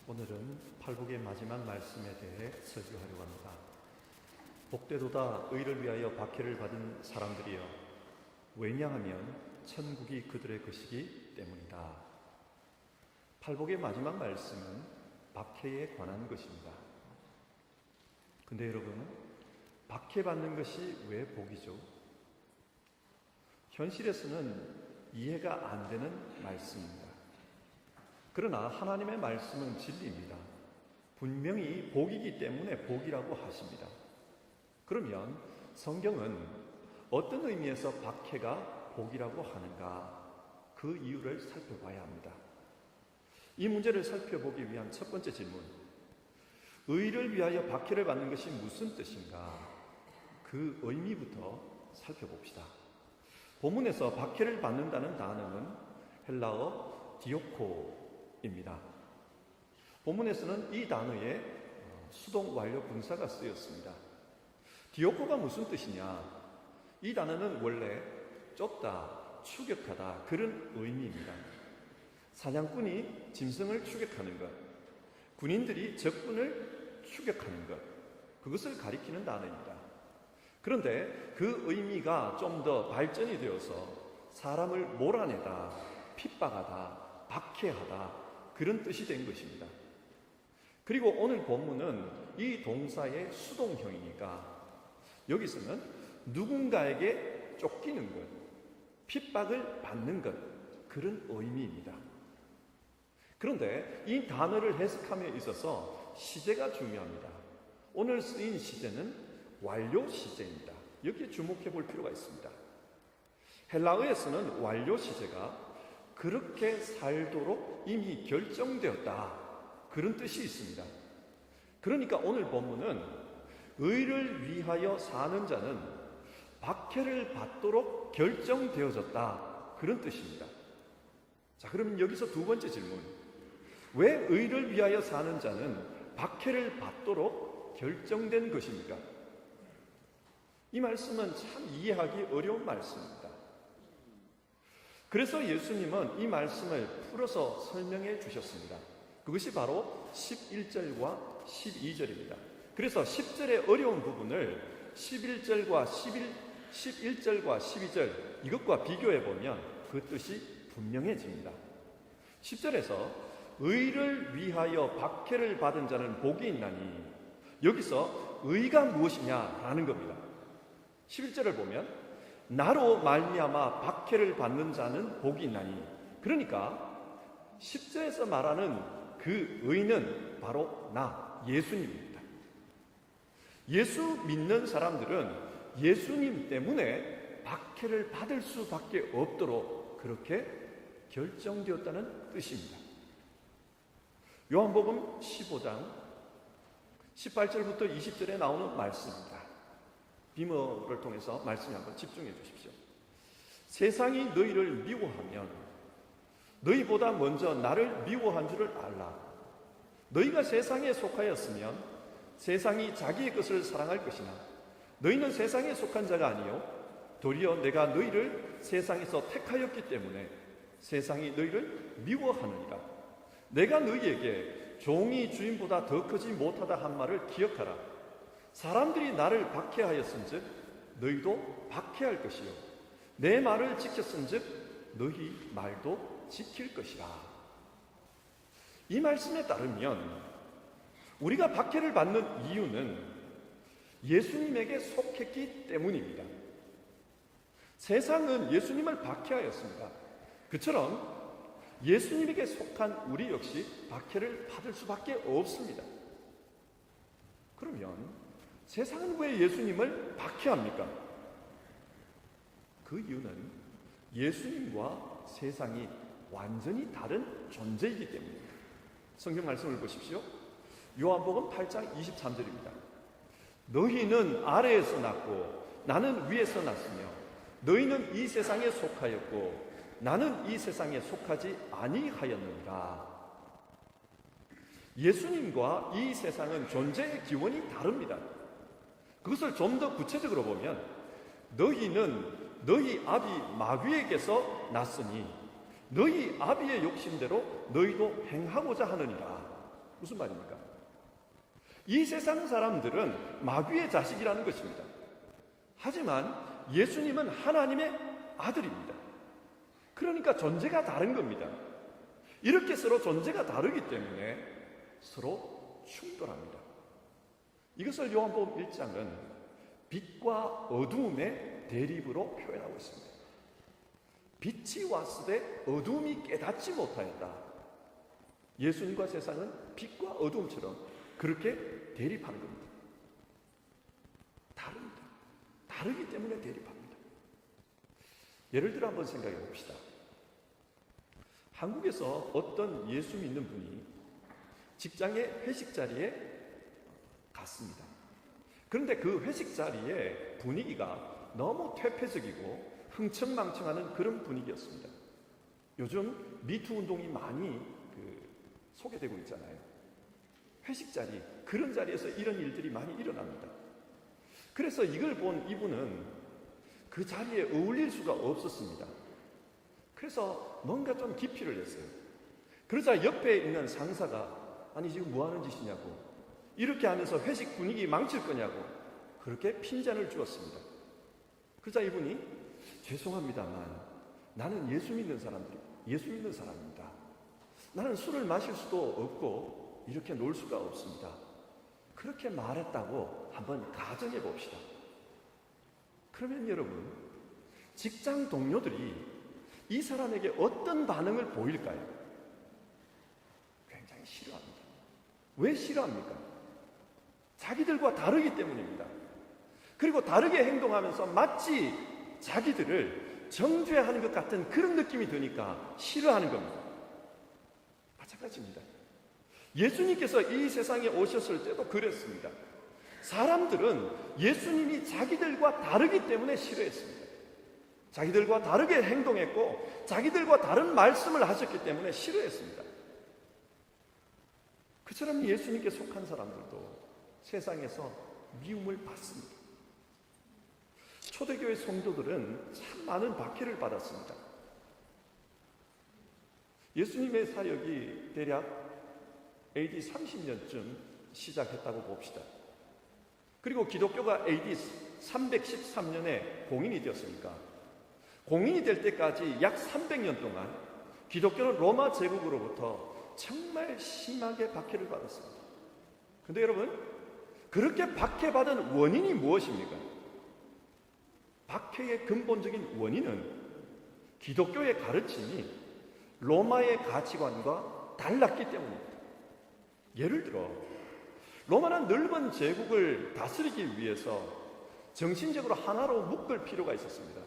오늘은 팔복의 마지막 말씀에 대해 설교하려고 합니다. 복되도다 의를 위하여 박해를 받은 사람들이여, 왜냐하면 천국이 그들의 것이기 때문이다. 팔복의 마지막 말씀은 박해에 관한 것입니다. 근데 여러분, 박해받는 것이 왜 복이죠? 현실에서는 이해가 안 되는 말씀입니다. 그러나 하나님의 말씀은 진리입니다. 분명히 복이기 때문에 복이라고 하십니다. 그러면 성경은 어떤 의미에서 박해가 복이라고 하는가, 그 이유를 살펴봐야 합니다. 이 문제를 살펴보기 위한 첫 번째 질문, 의를 위하여 박해를 받는 것이 무슨 뜻인가, 그 의미부터 살펴봅시다. 본문에서 박해를 받는다는 단어는 헬라어 디오코입니다. 본문에서는 이 단어에 수동 완료 분사가 쓰였습니다. 디오코가 무슨 뜻이냐? 이 단어는 원래 쫓다, 추격하다, 그런 의미입니다. 사냥꾼이 짐승을 추격하는 것, 군인들이 적군을 추격하는 것, 그것을 가리키는 단어입니다. 그런데 그 의미가 좀 더 발전이 되어서 사람을 몰아내다, 핍박하다, 박해하다, 그런 뜻이 된 것입니다. 그리고 오늘 본문은 이 동사의 수동형이니까 여기서는 누군가에게 쫓기는 것, 핍박을 받는 것, 그런 의미입니다. 그런데 이 단어를 해석함에 있어서 시제가 중요합니다. 오늘 쓰인 시제는 완료 시제입니다. 여기에 주목해 볼 필요가 있습니다. 헬라어에서는 완료 시제가 그렇게 살도록 이미 결정되었다, 그런 뜻이 있습니다. 그러니까 오늘 본문은 의를 위하여 사는 자는 박해를 받도록 결정되어졌다, 그런 뜻입니다. 자, 그러면 여기서 두 번째 질문, 왜 의를 위하여 사는 자는 박해를 받도록 결정된 것입니까? 이 말씀은 참 이해하기 어려운 말씀입니다. 그래서 예수님은 이 말씀을 풀어서 설명해 주셨습니다. 그것이 바로 11절과 12절입니다. 그래서 10절의 어려운 부분을 11절과 12절 이것과 비교해 보면 그 뜻이 분명해집니다. 10절에서 의를 위하여 박해를 받은 자는 복이 있나니, 여기서 의가 무엇이냐라는 겁니다. 11절을 보면 나로 말미암아 박해를 받는 자는 복이 있나니, 그러니까 10절에서 말하는 그 의는 바로 나, 예수님입니다. 예수 믿는 사람들은 예수님 때문에 박해를 받을 수밖에 없도록 그렇게 결정되었다는 뜻입니다. 요한복음 15장 18절부터 20절에 나오는 말씀입니다. 비머를 통해서 말씀에 한번 집중해 주십시오. 세상이 너희를 미워하면 너희보다 먼저 나를 미워한 줄을 알라. 너희가 세상에 속하였으면 세상이 자기의 것을 사랑할 것이나 너희는 세상에 속한 자가 아니요 도리어 내가 너희를 세상에서 택하였기 때문에 세상이 너희를 미워하느니라. 내가 너희에게 종이 주인보다 더 크지 못하다 한 말을 기억하라. 사람들이 나를 박해하였은즉 너희도 박해할 것이요 내 말을 지켰은즉 너희 말도 지킬 것이라. 이 말씀에 따르면 우리가 박해를 받는 이유는 예수님에게 속했기 때문입니다. 세상은 예수님을 박해하였습니다. 그처럼 예수님에게 속한 우리 역시 박해를 받을 수밖에 없습니다. 그러면 세상은 왜 예수님을 박해합니까? 그 이유는 예수님과 세상이 완전히 다른 존재이기 때문입니다. 성경 말씀을 보십시오. 요한복음 8장 23절입니다. 너희는 아래에서 났고 나는 위에서 났으며 너희는 이 세상에 속하였고 나는 이 세상에 속하지 아니하였느니라. 예수님과 이 세상은 존재의 기원이 다릅니다. 그것을 좀 더 구체적으로 보면 너희는 너희 아비 마귀에게서 났으니 너희 아비의 욕심대로 너희도 행하고자 하느니라. 무슨 말입니까? 이 세상 사람들은 마귀의 자식이라는 것입니다. 하지만 예수님은 하나님의 아들입니다. 그러니까 존재가 다른 겁니다. 이렇게 서로 존재가 다르기 때문에 서로 충돌합니다. 이것을 요한복음 1장은 빛과 어두움의 대립으로 표현하고 있습니다. 빛이 왔을 때 어두움이 깨닫지 못하였다. 예수님과 세상은 빛과 어두움처럼 그렇게 대립하는 겁니다. 다릅니다. 다르기 때문에 대립합니다. 예를 들어 한번 생각해 봅시다. 한국에서 어떤 예수 믿는 분이 직장의 회식 자리에 갔습니다. 그런데 그 회식 자리의 분위기가 너무 퇴폐적이고 흥청망청하는 그런 분위기였습니다. 요즘 미투 운동이 많이 소개되고 있잖아요. 회식 자리, 그런 자리에서 이런 일들이 많이 일어납니다. 그래서 이걸 본 이분은 그 자리에 어울릴 수가 없었습니다. 그래서 뭔가 좀 기피를 했어요. 그러자 옆에 있는 상사가 아니 지금 뭐 하는 짓이냐고, 이렇게 하면서 회식 분위기 망칠 거냐고 그렇게 핀잔을 주었습니다. 그러자 이분이 죄송합니다만 나는 예수 믿는 사람입니다. 나는 술을 마실 수도 없고 이렇게 놀 수가 없습니다. 그렇게 말했다고 한번 가정해 봅시다. 그러면 여러분, 직장 동료들이 이 사람에게 어떤 반응을 보일까요? 굉장히 싫어합니다. 왜 싫어합니까? 자기들과 다르기 때문입니다. 그리고 다르게 행동하면서 마치 자기들을 정죄하는 것 같은 그런 느낌이 드니까 싫어하는 겁니다. 마찬가지입니다. 예수님께서 이 세상에 오셨을 때도 그랬습니다. 사람들은 예수님이 자기들과 다르기 때문에 싫어했습니다. 자기들과 다르게 행동했고 자기들과 다른 말씀을 하셨기 때문에 싫어했습니다. 그처럼 예수님께 속한 사람들도 세상에서 미움을 받습니다. 초대교회 성도들은 참 많은 박해를 받았습니다. 예수님의 사역이 대략 AD 30년쯤 시작했다고 봅시다. 그리고 기독교가 AD 313년에 공인이 되었으니까 공인이 될 때까지 약 300년 동안 기독교는 로마 제국으로부터 정말 심하게 박해를 받았습니다. 그런데 여러분, 그렇게 박해받은 원인이 무엇입니까? 박해의 근본적인 원인은 기독교의 가르침이 로마의 가치관과 달랐기 때문입니다. 예를 들어 로마는 넓은 제국을 다스리기 위해서 정신적으로 하나로 묶을 필요가 있었습니다.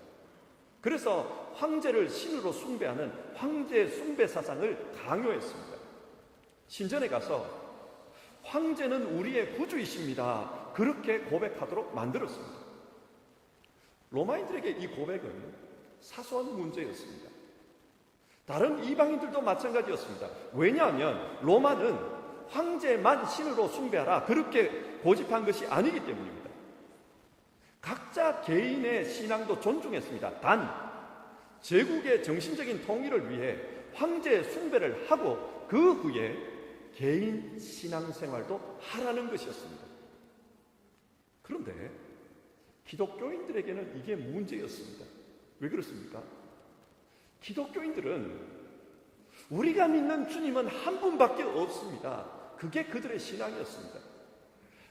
그래서 황제를 신으로 숭배하는 황제 숭배 사상을 강요했습니다. 신전에 가서 황제는 우리의 구주이십니다, 그렇게 고백하도록 만들었습니다. 로마인들에게 이 고백은 사소한 문제였습니다. 다른 이방인들도 마찬가지였습니다. 왜냐하면 로마는 황제만 신으로 숭배하라, 그렇게 고집한 것이 아니기 때문입니다. 각자 개인의 신앙도 존중했습니다. 단 제국의 정신적인 통일을 위해 황제 숭배를 하고 그 후에 개인 신앙생활도 하라는 것이었습니다. 그런데 기독교인들에게는 이게 문제였습니다. 왜 그렇습니까? 기독교인들은 우리가 믿는 주님은 한 분밖에 없습니다. 그게 그들의 신앙이었습니다.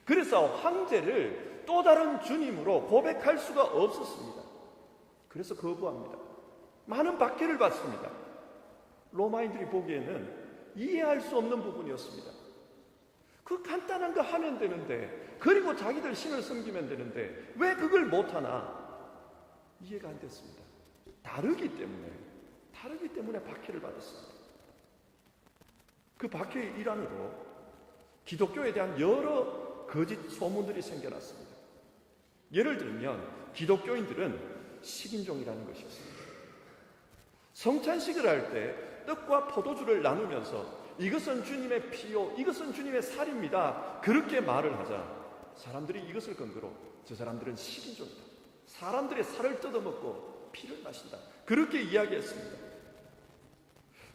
그래서 황제를 또 다른 주님으로 고백할 수가 없었습니다. 그래서 거부합니다. 많은 박해를 받습니다. 로마인들이 보기에는 이해할 수 없는 부분이었습니다. 그 간단한 거 하면 되는데, 그리고 자기들 신을 섬기면 되는데 왜 그걸 못하나 이해가 안 됐습니다. 다르기 때문에 박해를 받았습니다. 그 박해의 일환으로 기독교에 대한 여러 거짓 소문들이 생겨났습니다. 예를 들면 기독교인들은 식인종이라는 것이었습니다. 성찬식을 할 때 떡과 포도주를 나누면서 이것은 주님의 피요, 이것은 주님의 살입니다, 그렇게 말을 하자 사람들이 이것을 근거로 저 사람들은 식인종이다, 사람들의 살을 뜯어먹고 피를 마신다, 그렇게 이야기했습니다.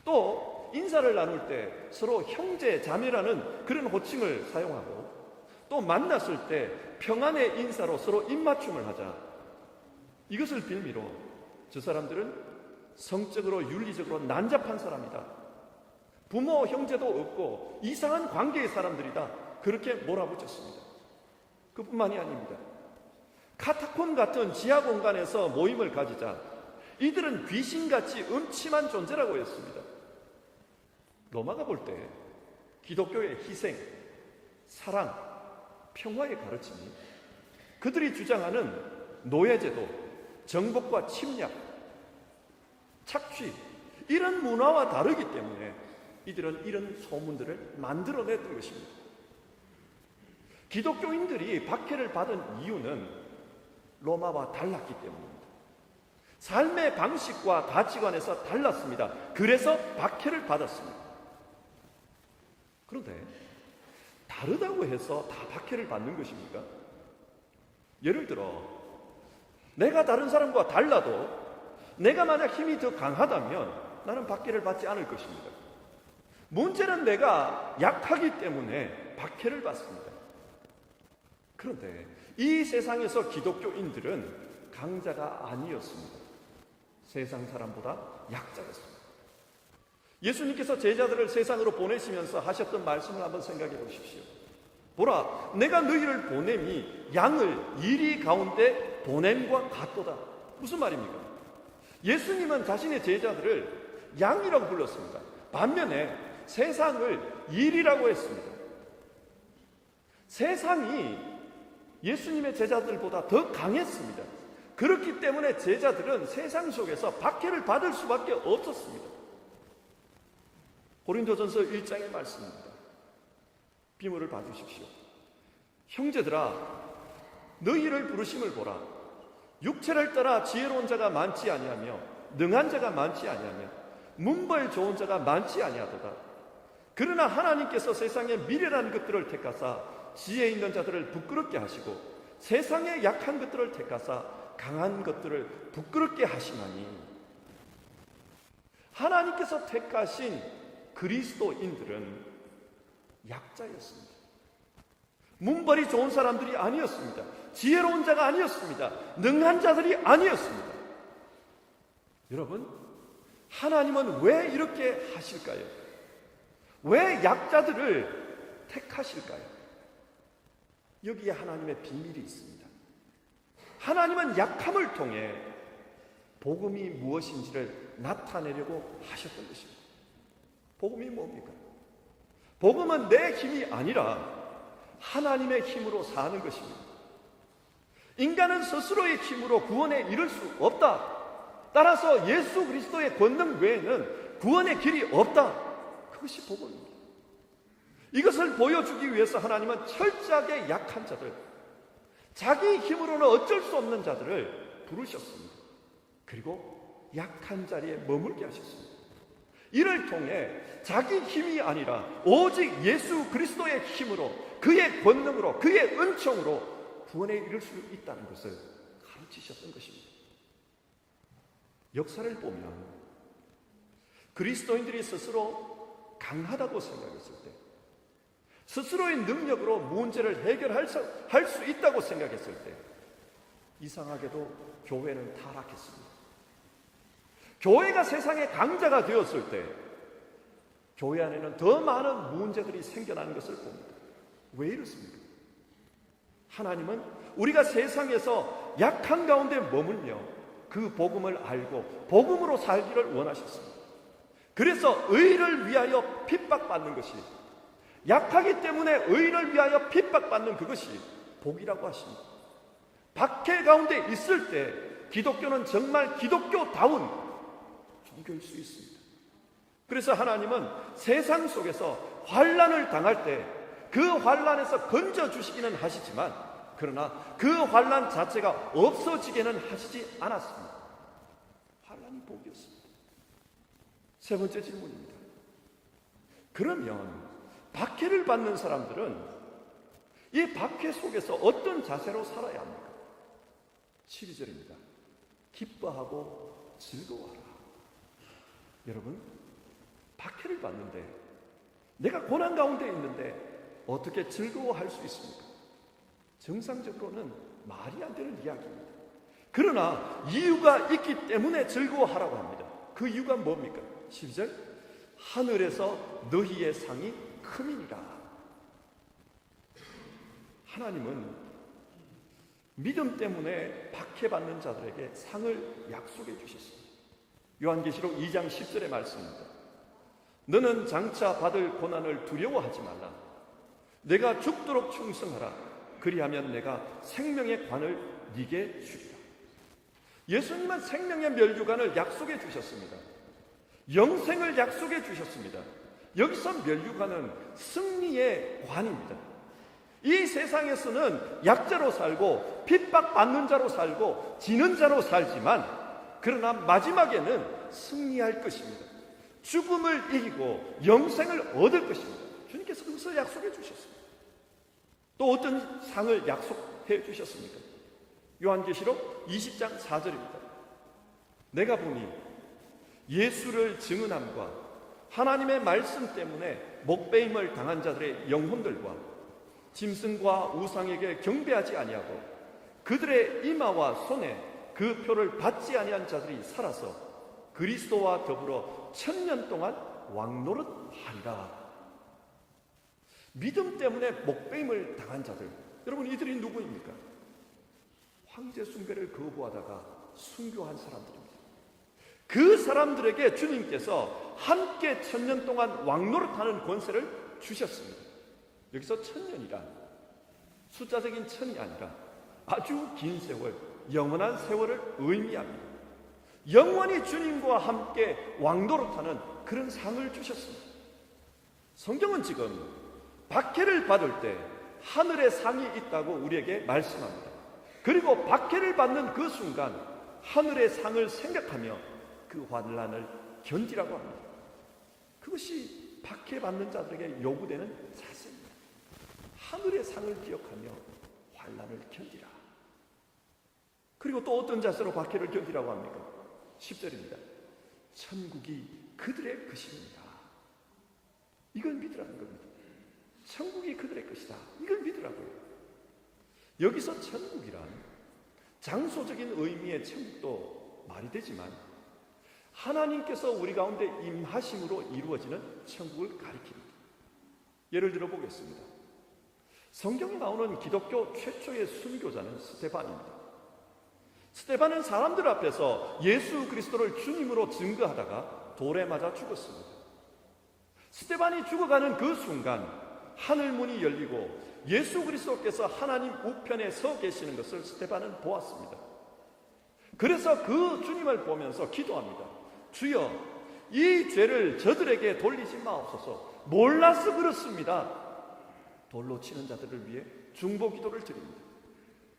또 인사를 나눌 때 서로 형제, 자매라는 그런 호칭을 사용하고, 또 만났을 때 평안의 인사로 서로 입맞춤을 하자. 이것을 빌미로 저 사람들은 성적으로 윤리적으로 난잡한 사람이다, 부모 형제도 없고 이상한 관계의 사람들이다, 그렇게 몰아붙였습니다. 그뿐만이 아닙니다. 카타콤 같은 지하 공간에서 모임을 가지자 이들은 귀신같이 음침한 존재라고 했습니다. 로마가 볼 때 기독교의 희생, 사랑, 평화의 가르침이 그들이 주장하는 노예제도, 정복과 침략, 착취, 이런 문화와 다르기 때문에 이들은 이런 소문들을 만들어냈던 것입니다. 기독교인들이 박해를 받은 이유는 로마와 달랐기 때문입니다. 삶의 방식과 가치관에서 달랐습니다. 그래서 박해를 받았습니다. 그런데 다르다고 해서 다 박해를 받는 것입니까? 예를 들어 내가 다른 사람과 달라도 내가 만약 힘이 더 강하다면 나는 박해를 받지 않을 것입니다. 문제는 내가 약하기 때문에 박해를 받습니다. 그런데 이 세상에서 기독교인들은 강자가 아니었습니다. 세상 사람보다 약자였습니다. 예수님께서 제자들을 세상으로 보내시면서 하셨던 말씀을 한번 생각해 보십시오. 보라, 내가 너희를 보냄이 양을 이리 가운데 보냄과 같도다. 무슨 말입니까? 예수님은 자신의 제자들을 양이라고 불렀습니다. 반면에 세상을 일이라고 했습니다. 세상이 예수님의 제자들보다 더 강했습니다. 그렇기 때문에 제자들은 세상 속에서 박해를 받을 수밖에 없었습니다. 고린도전서 1장의 말씀입니다. 비물을 봐주십시오. 형제들아, 너희를 부르심을 보라. 육체를 따라 지혜로운 자가 많지 아니하며 능한 자가 많지 아니하며 문벌 좋은 자가 많지 아니하도다. 그러나 하나님께서 세상의 미련한 것들을 택하사 지혜 있는 자들을 부끄럽게 하시고 세상의 약한 것들을 택하사 강한 것들을 부끄럽게 하시나니, 하나님께서 택하신 그리스도인들은 약자였습니다. 문벌이 좋은 사람들이 아니었습니다. 지혜로운 자가 아니었습니다. 능한 자들이 아니었습니다. 여러분, 하나님은 왜 이렇게 하실까요? 왜 약자들을 택하실까요? 여기에 하나님의 비밀이 있습니다. 하나님은 약함을 통해 복음이 무엇인지를 나타내려고 하셨던 것입니다. 복음이 뭡니까? 복음은 내 힘이 아니라 하나님의 힘으로 사는 것입니다. 인간은 스스로의 힘으로 구원에 이를 수 없다. 따라서 예수 그리스도의 권능 외에는 구원의 길이 없다. 그것이 복음입니다. 이것을 보여주기 위해서 하나님은 철저하게 약한 자들, 자기 힘으로는 어쩔 수 없는 자들을 부르셨습니다. 그리고 약한 자리에 머물게 하셨습니다. 이를 통해 자기 힘이 아니라 오직 예수 그리스도의 힘으로, 그의 권능으로, 그의 은총으로 구원에 이를 수 있다는 것을 가르치셨던 것입니다. 역사를 보면 그리스도인들이 스스로 강하다고 생각했을 때, 스스로의 능력으로 문제를 해결할 수 있다고 생각했을 때, 이상하게도 교회는 타락했습니다. 교회가 세상의 강자가 되었을 때 교회 안에는 더 많은 문제들이 생겨나는 것을 봅니다. 왜 이렇습니까? 하나님은 우리가 세상에서 약한 가운데 머물며 그 복음을 알고 복음으로 살기를 원하셨습니다. 그래서 의를 위하여 핍박받는 것이, 약하기 때문에 의를 위하여 핍박받는 그것이 복이라고 하십니다. 박해 가운데 있을 때 기독교는 정말 기독교다운 종교일 수 있습니다. 그래서 하나님은 세상 속에서 환난을 당할 때 그 환난에서 건져주시기는 하시지만, 그러나 그 환난 자체가 없어지게는 하시지 않았습니다. 환난이 복이었습니다. 세 번째 질문입니다. 그러면 박해를 받는 사람들은 이 박해 속에서 어떤 자세로 살아야 합니까? 12절입니다. 기뻐하고 즐거워하라. 여러분, 박해를 받는데, 내가 고난 가운데 있는데 어떻게 즐거워할 수 있습니까? 정상적으로는 말이 안 되는 이야기입니다. 그러나 이유가 있기 때문에 즐거워하라고 합니다. 그 이유가 뭡니까? 12절, 하늘에서 너희의 상이 큼이니라. 하나님은 믿음 때문에 박해받는 자들에게 상을 약속해 주셨습니다. 요한계시록 2장 10절의 말씀입니다. 너는 장차 받을 고난을 두려워하지 말라. 내가 죽도록 충성하라. 그리하면 내가 생명의 관을 네게 주리라. 예수님은 생명의 면류관을 약속해 주셨습니다. 영생을 약속해 주셨습니다. 여기서 면류관은 승리의 관입니다. 이 세상에서는 약자로 살고 핍박받는 자로 살고 지는 자로 살지만, 그러나 마지막에는 승리할 것입니다. 죽음을 이기고 영생을 얻을 것입니다. 주님께서 그것을 약속해 주셨습니다. 또 어떤 상을 약속해 주셨습니까? 요한계시록 20장 4절입니다. 내가 보니 예수를 증언함과 하나님의 말씀 때문에 목배임을 당한 자들의 영혼들과 짐승과 우상에게 경배하지 아니하고 그들의 이마와 손에 그 표를 받지 아니한 자들이 살아서 그리스도와 더불어 1000년 동안 왕노릇하리라. 믿음 때문에 목배임을 당한 자들, 여러분 이들이 누구입니까? 황제 숭배를 거부하다가 순교한 사람들입니다. 그 사람들에게 주님께서 함께 1000년 동안 왕노릇하는 권세를 주셨습니다. 여기서 1000년이란 숫자적인 1000이 아니라 아주 긴 세월, 영원한 세월을 의미합니다. 영원히 주님과 함께 왕노릇하는 그런 상을 주셨습니다. 성경은 지금 박해를 받을 때 하늘의 상이 있다고 우리에게 말씀합니다. 그리고 박해를 받는 그 순간 하늘의 상을 생각하며 그 환난을 견디라고 합니다. 그것이 박해받는 자들에게 요구되는 자세입니다. 하늘의 상을 기억하며 환난을 견디라. 그리고 또 어떤 자세로 박해를 견디라고 합니까? 10절입니다. 천국이 그들의 것입니다. 이걸 믿으라는 겁니다. 천국이 그들의 것이다. 이걸 믿으라고요. 여기서 천국이란 장소적인 의미의 천국도 말이 되지만 하나님께서 우리 가운데 임하심으로 이루어지는 천국을 가리킵니다. 예를 들어 보겠습니다. 성경에 나오는 기독교 최초의 순교자는 스데반입니다. 스데반은 사람들 앞에서 예수 그리스도를 주님으로 증거하다가 돌에 맞아 죽었습니다. 스데반이 죽어가는 그 순간 하늘문이 열리고 예수 그리스도께서 하나님 우편에 서 계시는 것을 스데반은 보았습니다. 그래서 그 주님을 보면서 기도합니다. 주여, 이 죄를 저들에게 돌리지 마옵소서. 몰라서 그렇습니다. 돌로 치는 자들을 위해 중보기도를 드립니다.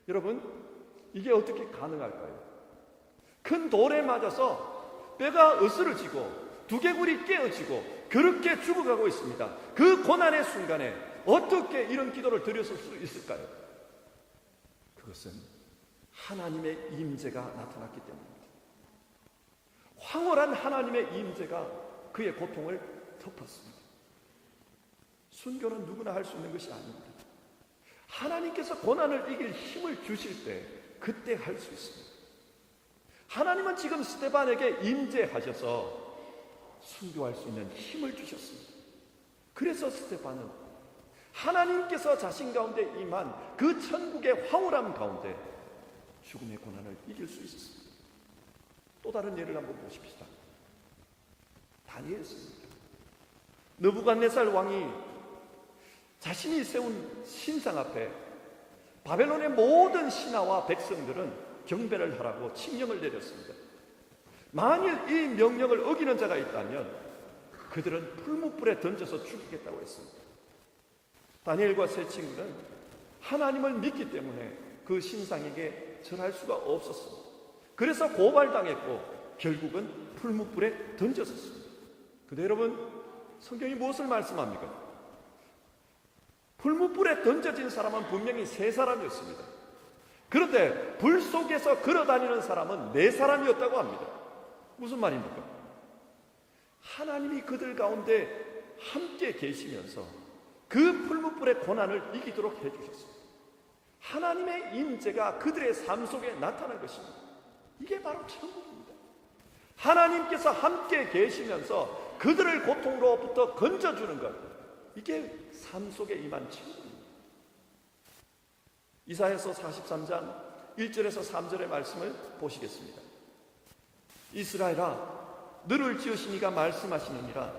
여러분, 이게 어떻게 가능할까요? 큰 돌에 맞아서 뼈가 으스러지고 두개골이 깨어지고 그렇게 죽어가고 있습니다. 그 고난의 순간에 어떻게 이런 기도를 드렸을 수 있을까요? 그것은 하나님의 임재가 나타났기 때문입니다. 황홀한 하나님의 임재가 그의 고통을 덮었습니다. 순교는 누구나 할 수 있는 것이 아닙니다. 하나님께서 고난을 이길 힘을 주실 때 그때 할 수 있습니다. 하나님은 지금 스데반에게 임재하셔서 순교할 수 있는 힘을 주셨습니다. 그래서 스데반은 하나님께서 자신 가운데 임한 그 천국의 황홀함 가운데 죽음의 고난을 이길 수 있었습니다. 또 다른 예를 한번 보십시다. 다니엘서입니다. 느부갓네살 왕이 자신이 세운 신상 앞에 바벨론의 모든 신하와 백성들은 경배를 하라고 칙령을 내렸습니다. 만일 이 명령을 어기는 자가 있다면 그들은 풀무불에 던져서 죽이겠다고 했습니다. 다니엘과 세 친구는 하나님을 믿기 때문에 그 신상에게 절할 수가 없었습니다. 그래서 고발당했고 결국은 풀무불에 던졌습니다. 근데 여러분, 성경이 무엇을 말씀합니까? 풀무불에 던져진 사람은 분명히 세 사람이었습니다. 그런데 불 속에서 걸어다니는 사람은 네 사람이었다고 합니다. 무슨 말입니까? 하나님이 그들 가운데 함께 계시면서 그 풀무불의 고난을 이기도록 해주셨습니다. 하나님의 임재가 그들의 삶 속에 나타난 것입니다. 이게 바로 천국입니다. 하나님께서 함께 계시면서 그들을 고통으로부터 건져주는 것, 이게 삶 속에 임한 천국입니다. 이사야서 43장 1절에서 3절의 말씀을 보시겠습니다. 이스라엘아, 너를 지으신 이가 말씀하시느니라.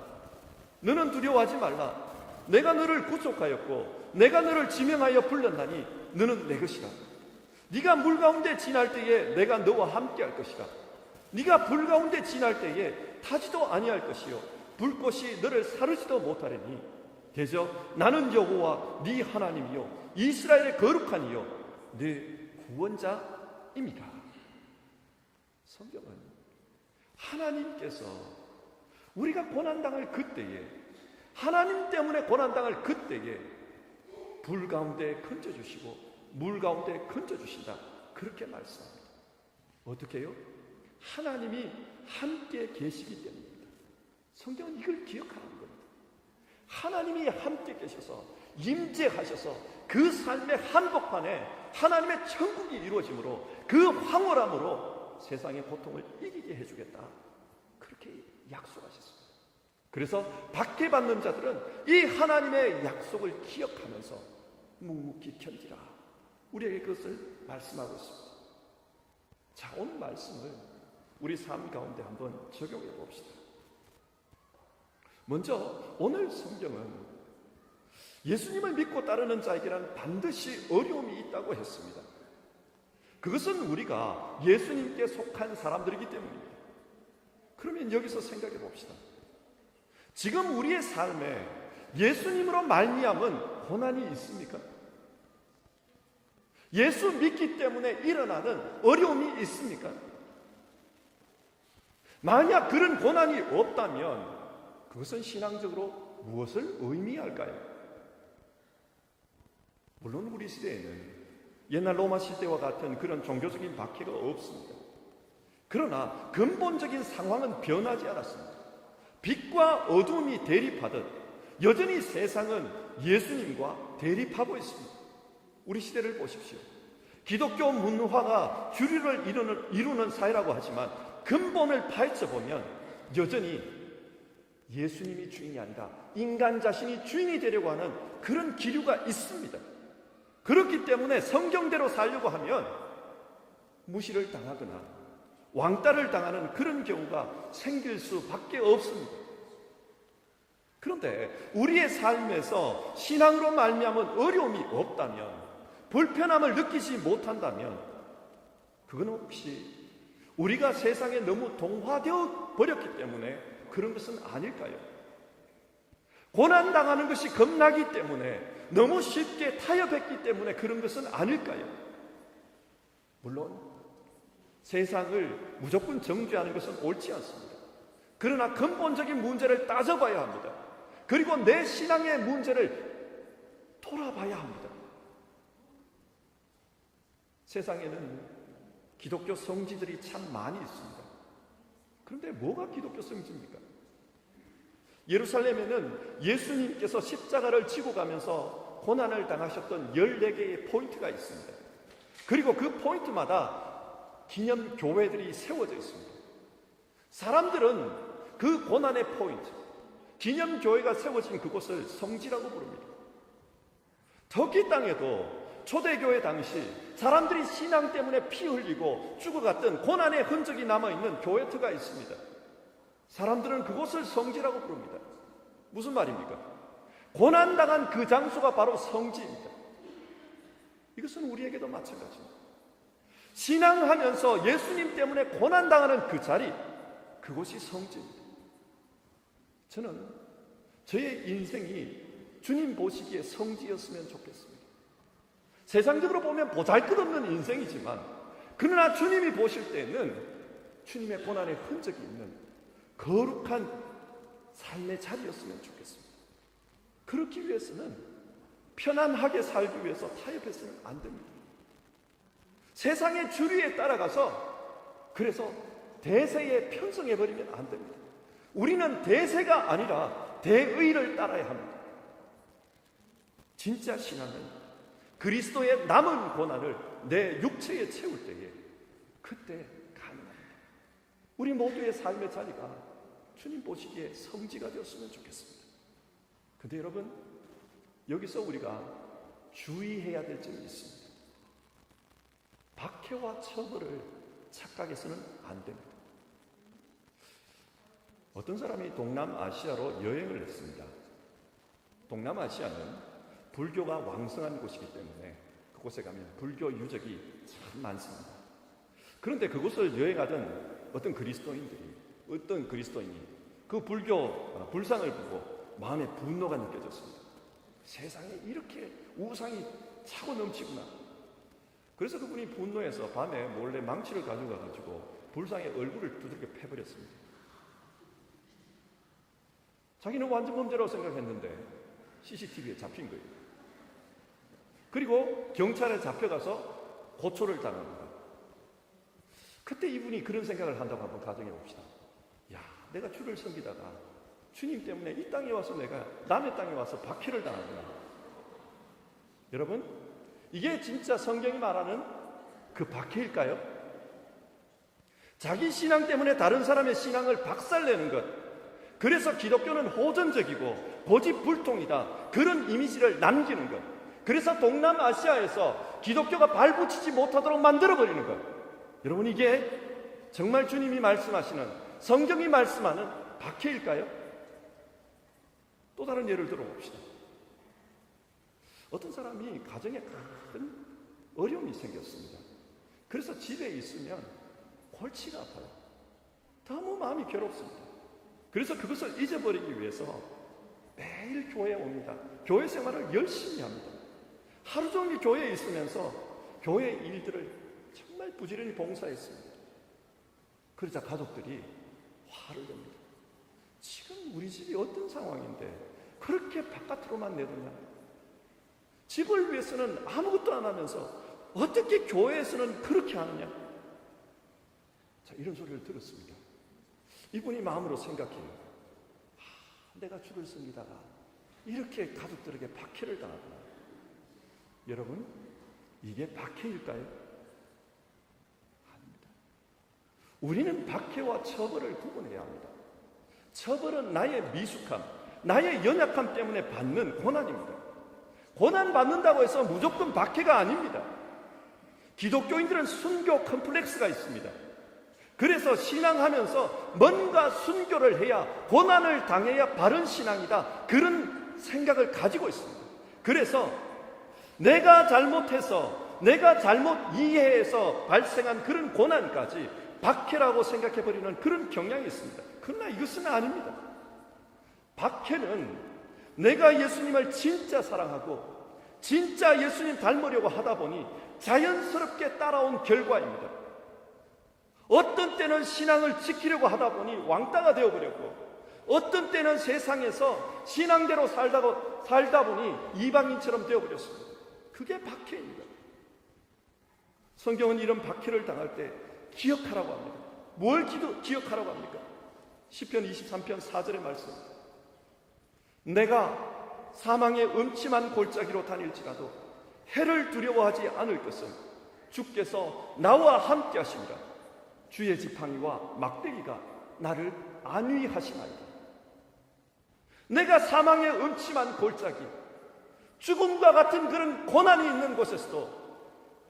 너는 두려워하지 말라. 내가 너를 구속하였고 내가 너를 지명하여 불렀나니 너는 내 것이라. 네가 물 가운데 지날 때에 내가 너와 함께 할 것이라. 네가 불 가운데 지날 때에 타지도 아니할 것이요 불꽃이 너를 사르지도 못하리니 대저 나는 여호와 네 하나님이요 이스라엘의 거룩한 이요 네 구원자입니다. 성경은 하나님께서 우리가 고난당할 그때에, 하나님 때문에 고난당할 그때에 불 가운데 건져주시고 물 가운데 건져주신다, 그렇게 말씀합니다. 어떻게 해요? 하나님이 함께 계시기 때문입니다. 성경은 이걸 기억하는 겁니다. 하나님이 함께 계셔서 임재하셔서 그 삶의 한복판에 하나님의 천국이 이루어짐으로 그 황홀함으로 세상의 고통을 이기게 해주겠다, 그렇게 약속하셨습니다. 그래서 박해받는 자들은 이 하나님의 약속을 기억하면서 묵묵히 견디라, 우리에게 그것을 말씀하고 있습니다. 자, 오늘 말씀을 우리 삶 가운데 한번 적용해 봅시다. 먼저 오늘 성경은 예수님을 믿고 따르는 자에게는 반드시 어려움이 있다고 했습니다. 그것은 우리가 예수님께 속한 사람들이기 때문입니다. 그러면 여기서 생각해 봅시다. 지금 우리의 삶에 예수님으로 말미암은 고난이 있습니까? 예수 믿기 때문에 일어나는 어려움이 있습니까? 만약 그런 고난이 없다면 그것은 신앙적으로 무엇을 의미할까요? 물론 우리 시대에는 옛날 로마 시대와 같은 그런 종교적인 박해가 없습니다. 그러나 근본적인 상황은 변하지 않았습니다. 빛과 어둠이 대립하듯 여전히 세상은 예수님과 대립하고 있습니다. 우리 시대를 보십시오. 기독교 문화가 주류를 이루는 사회라고 하지만 근본을 파헤쳐보면 여전히 예수님이 주인이 아니라 인간 자신이 주인이 되려고 하는 그런 기류가 있습니다. 그렇기 때문에 성경대로 살려고 하면 무시를 당하거나 왕따를 당하는 그런 경우가 생길 수밖에 없습니다. 그런데 우리의 삶에서 신앙으로 말미암은 어려움이 없다면, 불편함을 느끼지 못한다면 그건 혹시 우리가 세상에 너무 동화되어 버렸기 때문에 그런 것은 아닐까요? 고난당하는 것이 겁나기 때문에, 너무 쉽게 타협했기 때문에 그런 것은 아닐까요? 물론 세상을 무조건 정죄하는 것은 옳지 않습니다. 그러나 근본적인 문제를 따져봐야 합니다. 그리고 내 신앙의 문제를 돌아봐야 합니다. 세상에는 기독교 성지들이 참 많이 있습니다. 그런데 뭐가 기독교 성지입니까? 예루살렘에는 예수님께서 십자가를 지고 가면서 고난을 당하셨던 14개의 포인트가 있습니다. 그리고 그 포인트마다 기념 교회들이 세워져 있습니다. 사람들은 그 고난의 포인트, 기념 교회가 세워진 그곳을 성지라고 부릅니다. 터키 땅에도 초대교회 당시 사람들이 신앙 때문에 피 흘리고 죽어갔던 고난의 흔적이 남아있는 교회터가 있습니다. 사람들은 그곳을 성지라고 부릅니다. 무슨 말입니까? 고난당한 그 장소가 바로 성지입니다. 이것은 우리에게도 마찬가지입니다. 신앙하면서 예수님 때문에 고난당하는 그 자리, 그곳이 성지입니다. 저는 저의 인생이 주님 보시기에 성지였으면 좋겠습니다. 세상적으로 보면 보잘것없는 인생이지만, 그러나 주님이 보실 때는 주님의 고난의 흔적이 있는 거룩한 삶의 자리였으면 좋겠습니다. 그렇기 위해서는 편안하게 살기 위해서 타협해서는 안 됩니다. 세상의 주류에 따라가서 그래서 대세에 편성해버리면 안 됩니다. 우리는 대세가 아니라 대의를 따라야 합니다. 진짜 신앙은 그리스도의 남은 고난을 내 육체에 채울 때에 그때 가능합니다. 우리 모두의 삶의 자리가 주님 보시기에 성지가 되었으면 좋겠습니다. 근데 여러분, 여기서 우리가 주의해야 될 점이 있습니다. 박해와 처벌을 착각해서는 안 됩니다. 어떤 사람이 동남아시아로 여행을 했습니다. 동남아시아는 불교가 왕성한 곳이기 때문에 그곳에 가면 불교 유적이 참 많습니다. 그런데 그곳을 여행하던 어떤 그리스도인이 그 불교 불상을 보고 마음에 분노가 느껴졌습니다. 세상에 이렇게 우상이 차고 넘치구나. 그래서 그분이 분노해서 밤에 몰래 망치를 가져가가지고 불상의 얼굴을 두들겨 패버렸습니다. 자기는 완전 범죄라고 생각했는데 CCTV에 잡힌 거예요. 그리고 경찰에 잡혀가서 고초를 당합니다. 그때 이분이 그런 생각을 한다고 한번 가정해 봅시다. 야, 내가 주를 섬기다가 주님 때문에 이 땅에 와서 내가 남의 땅에 와서 박해를 당하구나. 여러분, 이게 진짜 성경이 말하는 그 박해일까요? 자기 신앙 때문에 다른 사람의 신앙을 박살내는 것, 그래서 기독교는 호전적이고 고집불통이다, 그런 이미지를 남기는 것, 그래서 동남아시아에서 기독교가 발붙이지 못하도록 만들어버리는 것, 여러분, 이게 정말 주님이 말씀하시는, 성경이 말씀하는 박해일까요? 또 다른 예를 들어봅시다. 어떤 사람이 가정에 큰 어려움이 생겼습니다. 그래서 집에 있으면 골치가 아파요. 너무 마음이 괴롭습니다. 그래서 그것을 잊어버리기 위해서 매일 교회에 옵니다. 교회 생활을 열심히 합니다. 하루 종일 교회에 있으면서 교회 일들을 정말 부지런히 봉사했습니다. 그러자 가족들이 화를 냅니다. 지금 우리 집이 어떤 상황인데 그렇게 바깥으로만 내두냐? 집을 위해서는 아무것도 안 하면서 어떻게 교회에서는 그렇게 하느냐? 자, 이런 소리를 들었습니다. 이분이 마음으로 생각해요. 내가 주를 섬기다가 이렇게 가족들에게 박해를 당하구나. 여러분, 이게 박해일까요? 아닙니다. 우리는 박해와 처벌을 구분해야 합니다. 처벌은 나의 미숙함, 나의 연약함 때문에 받는 고난입니다. 고난 받는다고 해서 무조건 박해가 아닙니다. 기독교인들은 순교 컴플렉스가 있습니다. 그래서 신앙하면서 뭔가 순교를 해야, 고난을 당해야 바른 신앙이다, 그런 생각을 가지고 있습니다. 그래서 내가 잘못해서, 내가 잘못 이해해서 발생한 그런 고난까지 박해라고 생각해버리는 그런 경향이 있습니다. 그러나 이것은 아닙니다. 박해는 내가 예수님을 진짜 사랑하고 진짜 예수님 닮으려고 하다 보니 자연스럽게 따라온 결과입니다. 어떤 때는 신앙을 지키려고 하다 보니 왕따가 되어버렸고, 어떤 때는 세상에서 신앙대로 살다 보니 이방인처럼 되어버렸습니다. 그게 박해입니다. 성경은 이런 박해를 당할 때 기억하라고 합니다. 뭘 기억하라고 합니까? 시편 23편 4절의 말씀. 내가 사망의 음침한 골짜기로 다닐지라도 해를 두려워하지 않을 것은 주께서 나와 함께 하심이라. 주의 지팡이와 막대기가 나를 안위하시나이다. 내가 사망의 음침한 골짜기, 죽음과 같은 그런 고난이 있는 곳에서도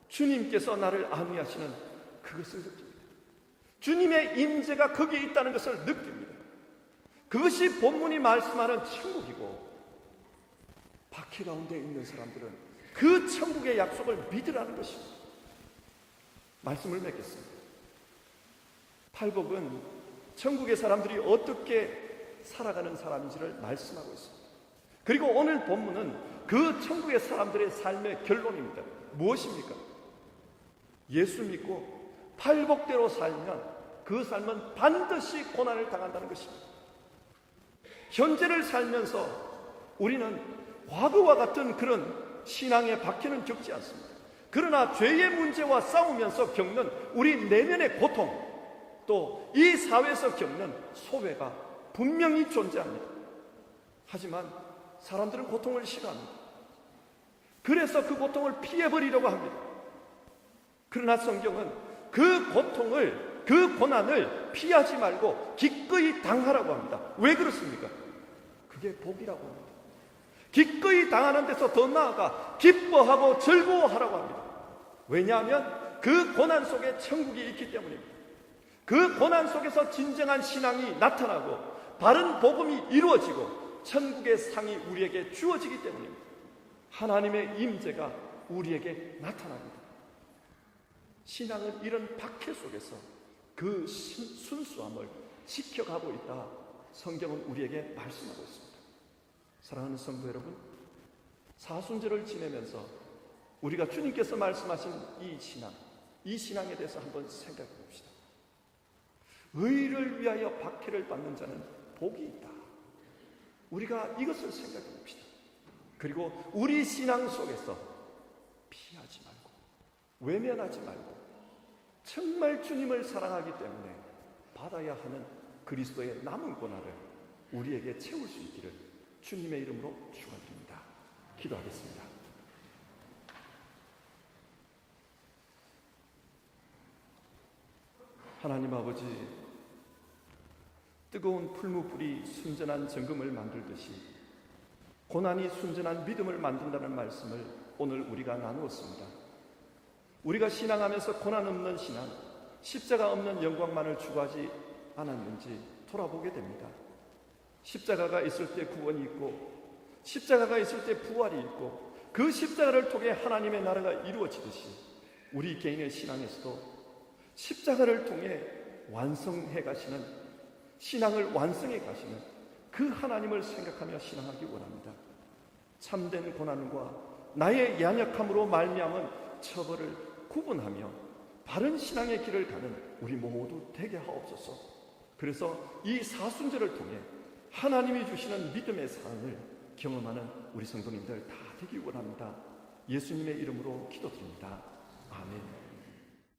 주님께서 나를 안위하시는 그것을 느낍니다. 주님의 임재가 거기에 있다는 것을 느낍니다. 그것이 본문이 말씀하는 천국이고, 박해 가운데 있는 사람들은 그 천국의 약속을 믿으라는 것입니다. 말씀을 맺겠습니다. 팔복은 천국의 사람들이 어떻게 살아가는 사람인지를 말씀하고 있습니다. 그리고 오늘 본문은 그 천국의 사람들의 삶의 결론입니다. 무엇입니까? 예수 믿고 팔복대로 살면 그 삶은 반드시 고난을 당한다는 것입니다. 현재를 살면서 우리는 과거와 같은 그런 신앙의 박해는 겪지 않습니다. 그러나 죄의 문제와 싸우면서 겪는 우리 내면의 고통, 또 이 사회에서 겪는 소외가 분명히 존재합니다. 하지만 사람들은 고통을 싫어합니다. 그래서 그 고통을 피해버리려고 합니다. 그러나 성경은 그 고통을, 그 고난을 피하지 말고 기꺼이 당하라고 합니다. 왜 그렇습니까? 그게 복이라고 합니다. 기꺼이 당하는 데서 더 나아가 기뻐하고 즐거워하라고 합니다. 왜냐하면 그 고난 속에 천국이 있기 때문입니다. 그 고난 속에서 진정한 신앙이 나타나고 바른 복음이 이루어지고 천국의 상이 우리에게 주어지기 때문입니다. 하나님의 임재가 우리에게 나타납니다. 신앙은 이런 박해 속에서 그 순수함을 지켜가고 있다. 성경은 우리에게 말씀하고 있습니다. 사랑하는 성도 여러분, 사순절을 지내면서 우리가 주님께서 말씀하신 이 신앙에 대해서 한번 생각해 봅시다. 의를 위하여 박해를 받는 자는 복이 있다. 우리가 이것을 생각해 봅시다. 그리고 우리 신앙 속에서 피하지 말고 외면하지 말고 정말 주님을 사랑하기 때문에 받아야 하는 그리스도의 남은 고난을 우리에게 채울 수 있기를 주님의 이름으로 축원드립니다. 기도하겠습니다. 하나님 아버지, 뜨거운 풀무불이 순전한 정금을 만들듯이 고난이 순전한 믿음을 만든다는 말씀을 오늘 우리가 나누었습니다. 우리가 신앙하면서 고난 없는 신앙, 십자가 없는 영광만을 추구하지 않았는지 돌아보게 됩니다. 십자가가 있을 때 구원이 있고 십자가가 있을 때 부활이 있고 그 십자가를 통해 하나님의 나라가 이루어지듯이 우리 개인의 신앙에서도 십자가를 통해 완성해 가시는, 신앙을 완성해 가시는 그 하나님을 생각하며 신앙하기 원합니다. 참된 고난과 나의 연약함으로 말미암은 처벌을 구분하며 바른 신앙의 길을 가는 우리 모두 되게 하옵소서. 그래서 이 사순절을 통해 하나님이 주시는 믿음의 사랑을 경험하는 우리 성도님들 다 되기 원합니다. 예수님의 이름으로 기도드립니다. 아멘.